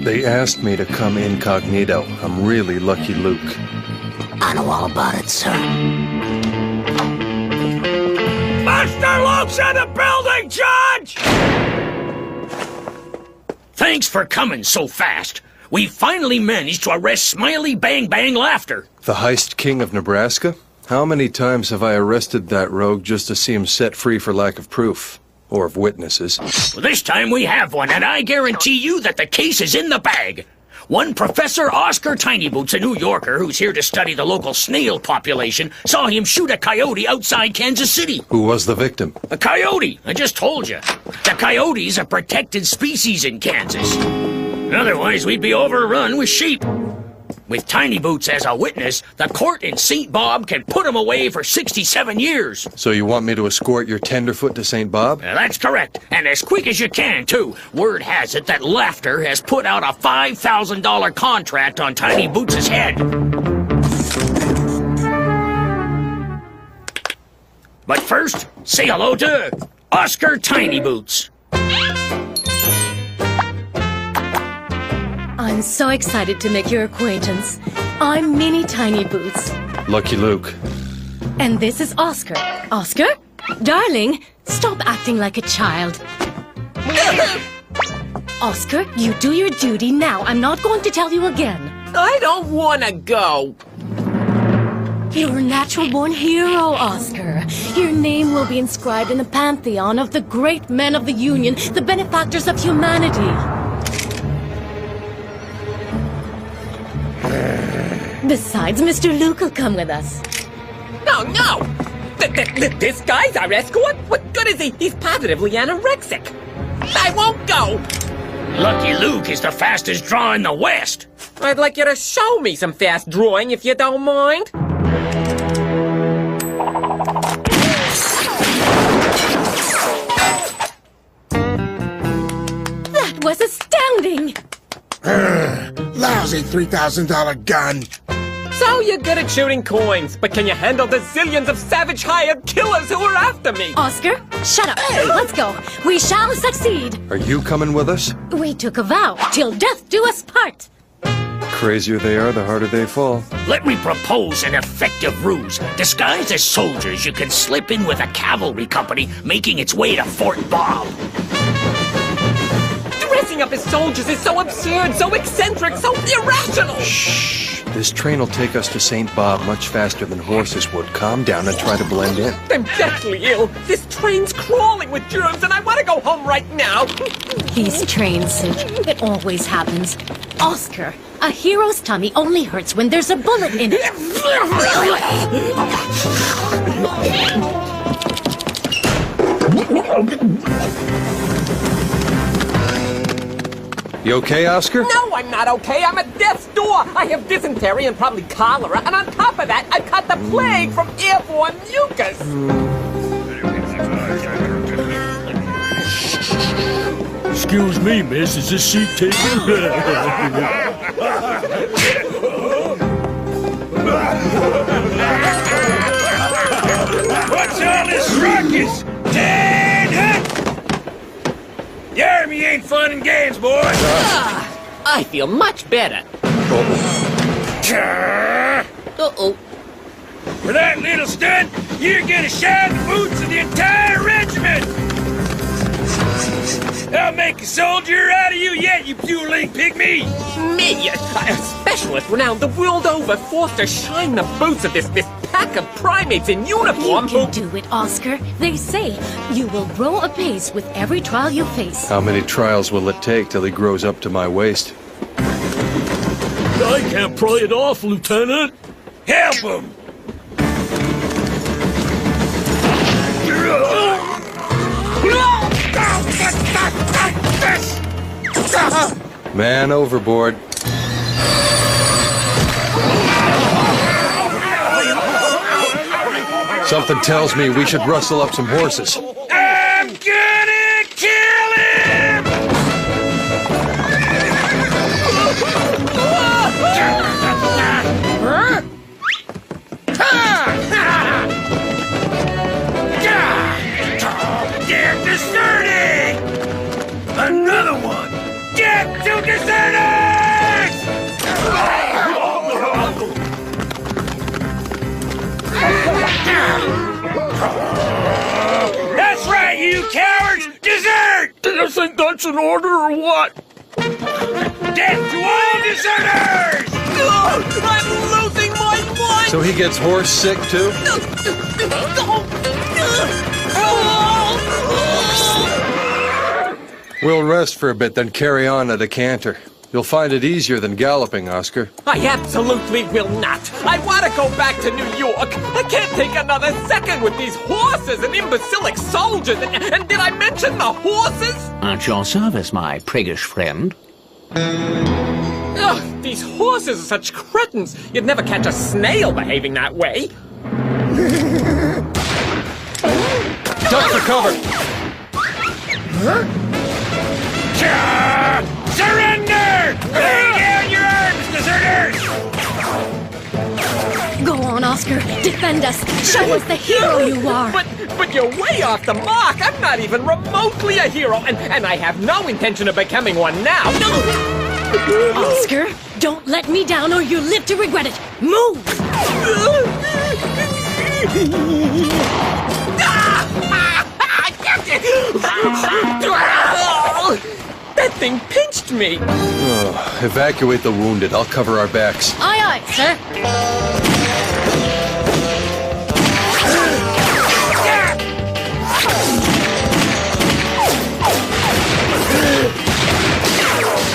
They asked me to come incognito. I'm really Lucky Luke. I know all about it, sir. Master Luke's in the building, Judge! Thanks for coming so fast. We finally managed to arrest Smiley Bang Bang Laughter. The heist king of Nebraska? How many times have I arrested that rogue just to see him set free for lack of proof? Or of witnesses? Well, this time we have one, and I guarantee you that the case is in the bag. One Professor Oscar Tinyboots, a New Yorker who's here to study the local snail population, saw him shoot a coyote outside Kansas City. Who was the victim? A coyote, I just told you. The coyote's a protected species in Kansas. Otherwise, we'd be overrun with sheep. With Tiny Boots as a witness, the court in St. Bob can put him away for 67 years. So you want me to escort your tenderfoot to St. Bob? That's correct, and as quick as you can, too. Word has it that Laughter has put out a $5,000 contract on Tiny Boots' head. But first, say hello to Oscar Tiny Boots. I'm so excited to make your acquaintance. I'm Mini Tiny Boots. Lucky Luke. And this is Oscar. Oscar? Darling, stop acting like a child. Oscar, you do your duty now. I'm not going to tell you again. I don't want to go. You're a natural-born hero, Oscar. Your name will be inscribed in the pantheon of the great men of the Union, the benefactors of humanity. Besides, Mr. Luke will come with us. No, no! This guy's our escort? What good is he? He's positively anorexic. I won't go! Lucky Luke is the fastest draw in the West. I'd like you to show me some fast drawing, if you don't mind. That was astounding! Lousy $3,000 gun. So you're good at shooting coins, but can you handle the zillions of savage hired killers who are after me? Oscar, shut up. Let's go. We shall succeed. Are you coming with us? We took a vow, till death do us part. Crazier they are, the harder they fall. Let me propose an effective ruse. Disguised as soldiers, you can slip in with a cavalry company making its way to Fort Bob. Dressing up as soldiers is so absurd, so eccentric, so irrational! Shh! This train will take us to St. Bob much faster than horses would. Calm down and try to blend in. I'm deathly ill. This train's crawling with germs, and I want to go home right now. He's train sick. It always happens. Oscar, a hero's tummy only hurts when there's a bullet in it. You okay, Oscar? No, I'm not okay. I'm at death's door. I have dysentery and probably cholera, and on top of that, I've caught the plague from airborne mucus. Excuse me, miss, is this seat taken? What's all this ruckus? The army ain't fun and games, boys. I feel much better. Uh-oh. For that little stunt, you get a shot in the boots of the entire regiment. I'll make a soldier out of you yet, you puling pygmy. Me, a specialist renowned the world over, forced to shine the boots of this pack of primates in uniform. You can do it, Oscar. They say you will grow apace with every trial you face. How many trials will it take till he grows up to my waist? I can't pry it off, Lieutenant. Help him! Man overboard. Something tells me we should rustle up some horses. I'm gonna kill him! march in order or what? Death to all deserters! I'm losing my mind! So he gets horse sick too? We'll rest for a bit, then carry on at a canter. You'll find it easier than galloping, Oscar. I absolutely will not. I want to go back to New York. I can't take another second with these horses and imbecilic soldiers. And did I mention the horses? At your service, my priggish friend. Ugh, these horses are such cretins. You'd never catch a snail behaving that way. Duck for cover! Surrender! Lay down your arms, deserters! Go on, Oscar. Defend us. Show us the hero you are. But you're way off the mark. I'm not even remotely a hero, and I have no intention of becoming one now. Oscar, don't let me down or you'll live to regret it. Move! That thing pinched me. Oh, evacuate the wounded. I'll cover our backs. Aye, aye, sir.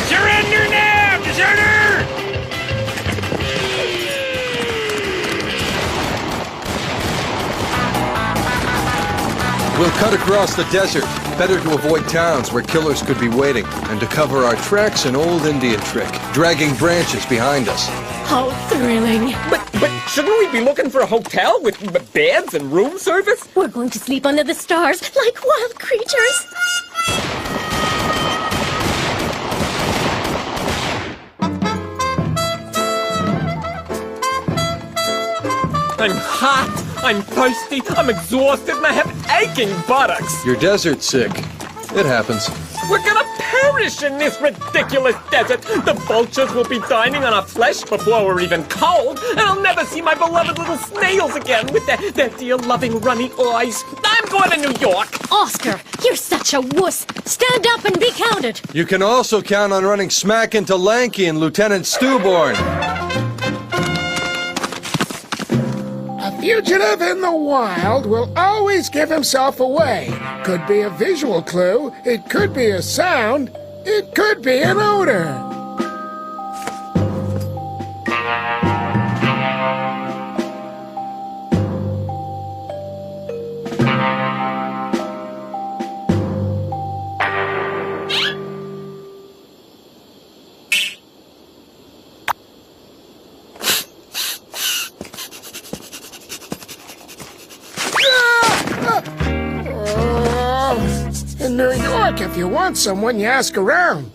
Surrender now, deserter! We'll cut across the desert. Better to avoid towns where killers could be waiting, and to cover our tracks, an old Indian trick, dragging branches behind us. How thrilling. But shouldn't we be looking for a hotel with beds and room service? We're going to sleep under the stars like wild creatures. I'm hot, I'm thirsty, I'm exhausted, and I have aching buttocks. You're desert sick. It happens. We're gonna perish in this ridiculous desert. The vultures will be dining on our flesh before we're even cold, and I'll never see my beloved little snails again with their dear loving runny eyes. I'm going to New York. Oscar, you're such a wuss. Stand up and be counted. You can also count on running smack into Lanky and Lieutenant Stewborn. A fugitive in the wild will always give himself away. Could be a visual clue, it could be a sound, it could be an odor. In New York, if you want someone, you ask around.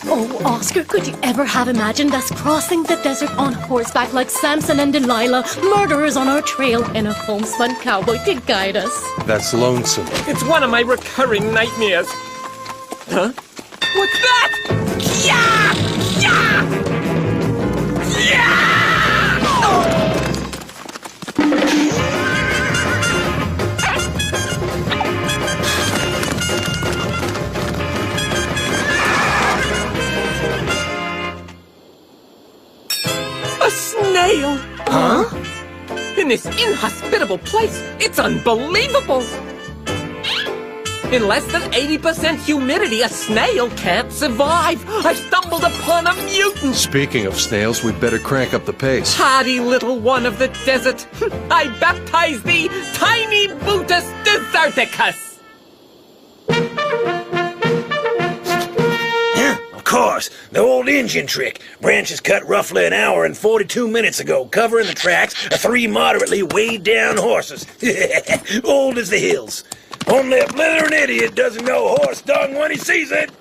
Oh, Oscar, could you ever have imagined us crossing the desert on horseback like Samson and Delilah, murderers on our trail, and a homespun cowboy to guide us? That's lonesome. It's one of my recurring nightmares. Huh? What's that? Yeah! Yeah! Yeah! A snail! Huh? In this inhospitable place, it's unbelievable! In less than 80% humidity, a snail can't survive! I've stumbled upon a mutant! Speaking of snails, we'd better crank up the pace. Hardy little one of the desert! I baptize thee, Tiny Bootus Deserticus! Of course, the old Indian trick. Branches cut roughly an hour and 42 minutes ago, covering the tracks of 3 moderately weighed down horses. Old as the hills. Only a blithering idiot doesn't know horse dung when he sees it.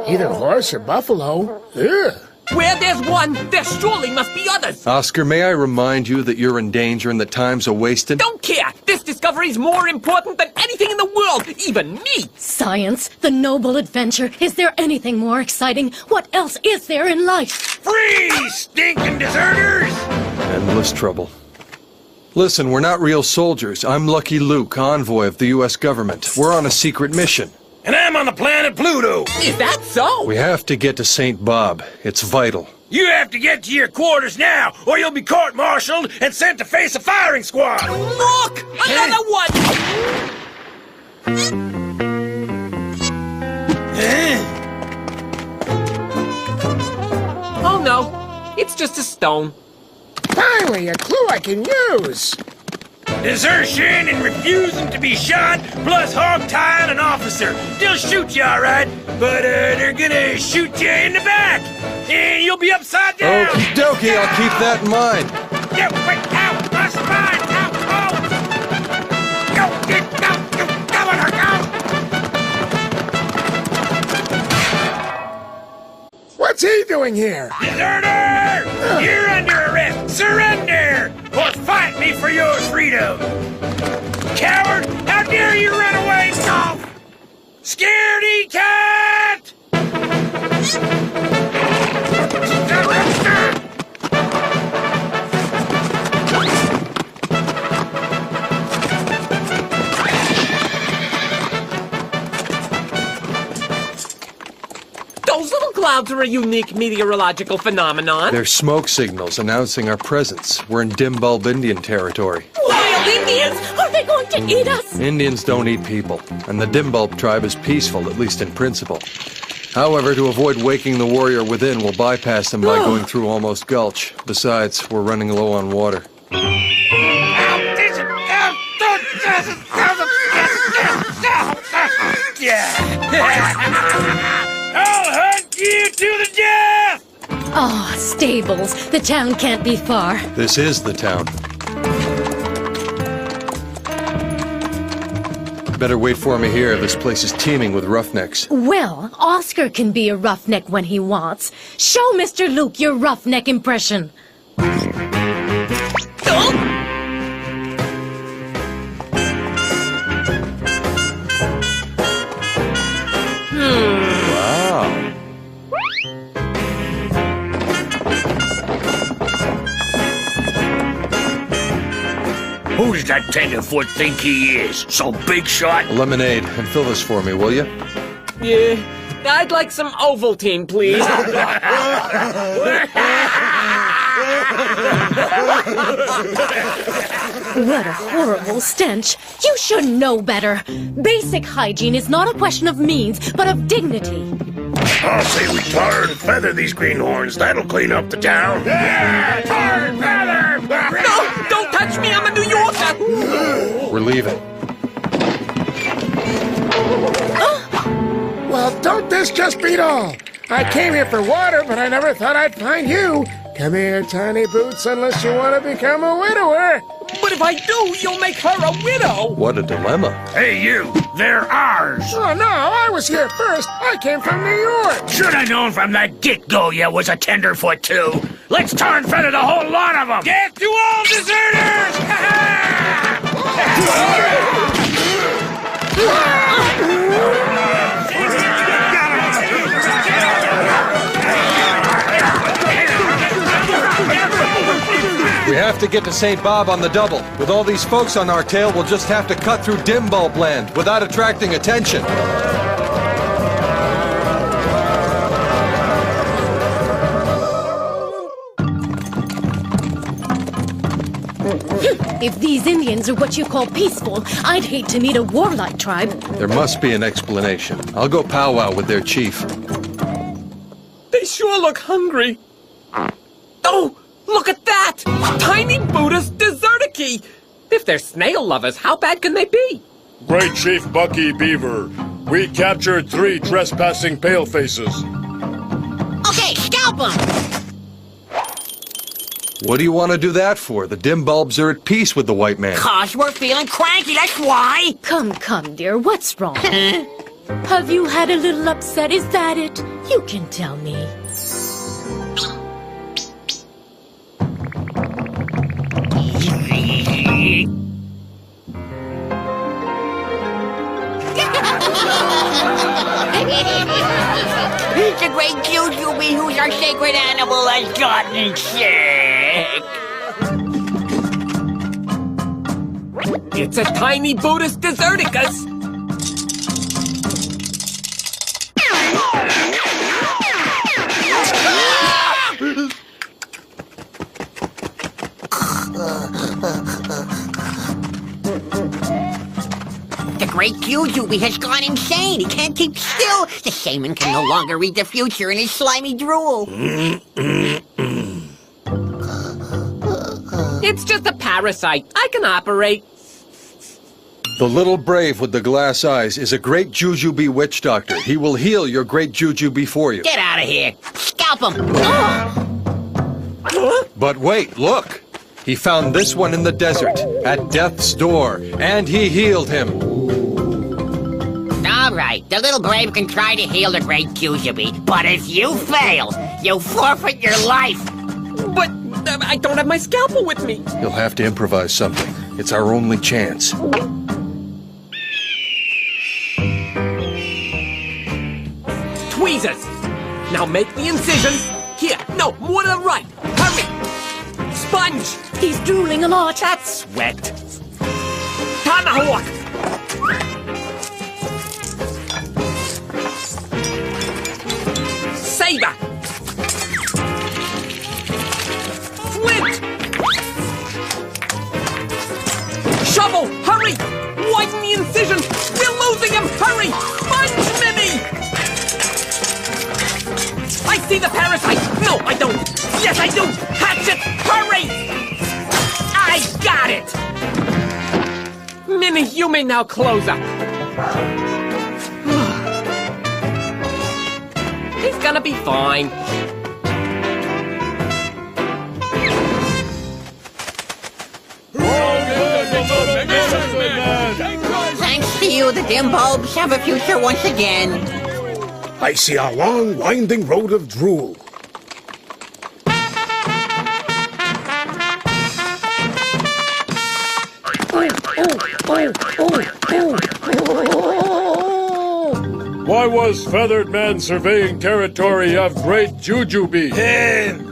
Either horse or buffalo. Ugh. Where there's one, there surely must be others! Oscar, may I remind you that you're in danger and that time's a-wasted? Don't care! This discovery's more important than anything in the world, even me! Science, the noble adventure. Is there anything more exciting? What else is there in life? Freeze, stinking deserters! Endless trouble. Listen, we're not real soldiers. I'm Lucky Luke, envoy of the U.S. government. We're on a secret mission. And I'm on the planet Pluto. Is that so? We have to get to St. Bob. It's vital. You have to get to your quarters now, or you'll be court-martialed and sent to face a firing squad. Look! Another one! Oh no, it's just a stone. Finally, a clue I can use. Desertion and refusing to be shot, plus hog-tying an officer. They'll shoot you, all right, but they're gonna shoot you in the back, and you'll be upside down. Okie dokie, I'll keep that in mind. Yeah, wait, ow, my spine, ow, oh. Go, What's he doing here? Deserter! You're under arrest. Surrender! Or fight me for your freedom! Coward! How dare you run away, Golf! Scaredy cat! Those little clouds are a unique meteorological phenomenon. They're smoke signals announcing our presence. We're in dim bulb Indian territory. Wild Indians! Are they going to eat us? Indians don't eat people, and the dim bulb tribe is peaceful, at least in principle. However, to avoid waking the warrior within, we'll bypass them by going through Almost Gulch. Besides, we're running low on water. I'll hunt you to the death! Oh, stables. The town can't be far. This is the town. Better wait for me here. This place is teeming with roughnecks. Well, Oscar can be a roughneck when he wants. Show Mr. Luke your roughneck impression. Wow. Who does that tenderfoot think he is? Some big shot? Lemonade, and fill this for me, will you? Yeah, I'd like some Ovaltine, please. What a horrible stench. You should know better. Basic hygiene is not a question of means, but of dignity. I'll say we tar and feather these greenhorns. That'll clean up the town. Yeah, tar and feather! No, don't touch me, I'm a New Yorker! We're leaving. Well, don't this just beat all? I came here for water, but I never thought I'd find you. Come here, Tiny Boots, unless you want to become a widower. But if I do, you'll make her a widow! What a dilemma. Hey, you! They're ours! Oh, no, I was here first. I came from New York. Should have known from the get-go you was a tenderfoot, too. Let's tar and feather the whole lot of them! Get to all deserters! We have to get to St. Bob on the double. With all these folks on our tail, we'll just have to cut through dim bulb land without attracting attention. If these Indians are what you call peaceful, I'd hate to meet a warlike tribe. There must be an explanation. I'll go powwow with their chief. They sure look hungry. Oh, look at that! Tiny Buddhist dessert key! If they're snail lovers, how bad can they be? Great Chief Bucky Beaver, we captured 3 trespassing palefaces. Okay, scalp them! What do you want to do that for? The dim bulbs are at peace with the white man. 'Cause we're feeling cranky, that's why! Come, dear, what's wrong? Have you had a little upset? Is that it? You can tell me. The great Jujubee, who's our sacred animal, has gotten sick. It's a tiny Buddhist deserticus. The great Jujubee has gone insane. He can't keep still. The shaman can no longer read the future in his slimy drool. It's just a parasite. I can operate. The little brave with the glass eyes is a great Jujubee witch doctor. He will heal your great Jujubee for you. Get out of here. Scalp him. But wait, look! He found this one in the desert, at death's door, and he healed him. All right, the little brave can try to heal the great Jujubee, but if you fail, you forfeit your life. But I don't have my scalpel with me. You'll have to improvise something. It's our only chance. Tweezers. Now make the incision. Here, no, more to the right. Hurry. Sponge. He's drooling a lot. That's wet. Tomahawk. Saber. Flint. Shovel, hurry. Widen the incision. We're losing him. Hurry. Sponge Mini. I see the parasite. No, I don't. Yes, I do. Hatchet, hurry. I got it. Minnie, you may now close up. He's gonna be fine. Thanks to you, the dim bulbs have a future once again. I see a long, winding road of drool. Why was Feathered Man surveying territory of Great Jujubee?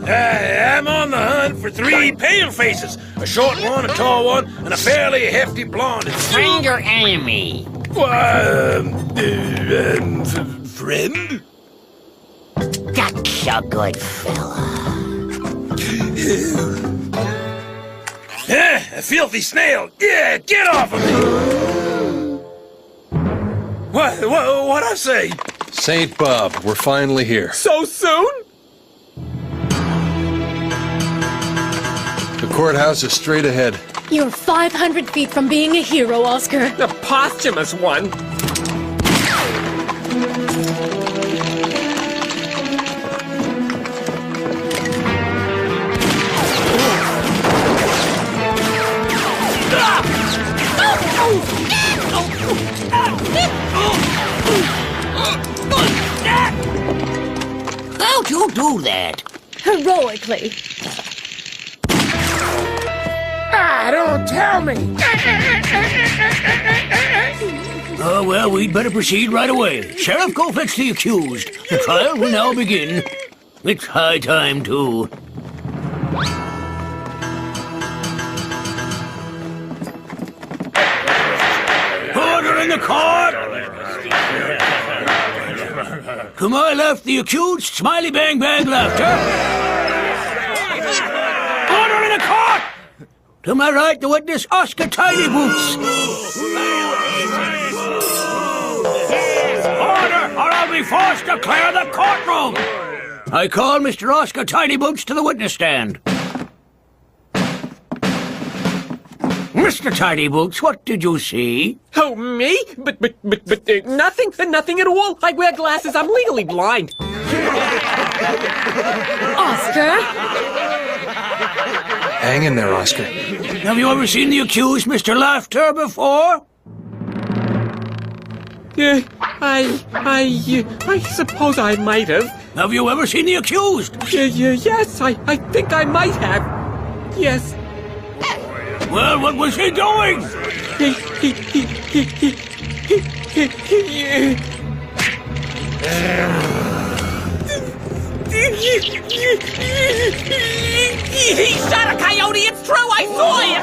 I'm on the hunt for 3 pale faces. A short one, a tall one, and a fairly hefty blonde. Friend or enemy? Friend? That's a good fella. A filthy snail! Yeah, get off of me! What'd I say? St. Bob, we're finally here. So soon? The courthouse is straight ahead. You're 500 feet from being a hero, Oscar. The posthumous one. How'd you do that? Heroically. Don't tell me. Oh, well, we'd better proceed right away. Sheriff, go fetch the accused. The trial will now begin. It's high time, too. Order in the court! To my left, the accused, Smiley Bang Bang Laughter. Order in the court! To my right, the witness, Oscar Tiny Boots. Order, or I'll be forced to clear the courtroom. I call Mr. Oscar Tiny Boots to the witness stand. Mr. Tiny Boots, what did you see? Oh, me? But nothing, nothing at all. I wear glasses. I'm legally blind. Oscar? Hang in there, Oscar. Have you ever seen the accused, Mr. Laughter, before? I suppose I might have. Have you ever seen the accused? Yes, I think I might have. Yes. Well, what was he doing? He shot a coyote, it's true, I saw him!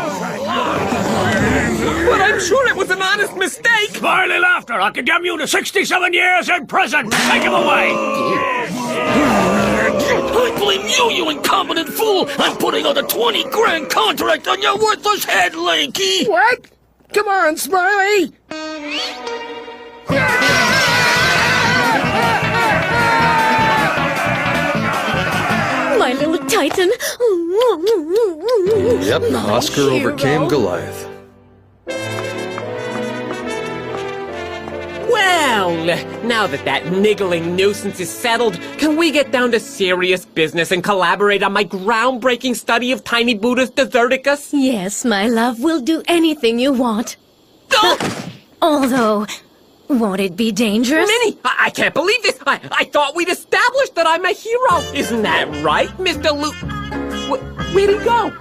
But I'm sure it was an honest mistake! Barley laughter! I'll condemn you to 67 years in prison! Take him away! I blame you, you incompetent fool! I'm putting out a 20 grand contract on your worthless head, Lanky! What? Come on, Smiley! My little Titan. Yep, Oscar overcame Goliath. Well, now that niggling nuisance is settled, can we get down to serious business and collaborate on my groundbreaking study of tiny Buddhas Deserticus? Yes, my love, we'll do anything you want. Although, won't it be dangerous? Minnie, I can't believe this. I thought we'd established that I'm a hero. Isn't that right, Mr. Where'd he go?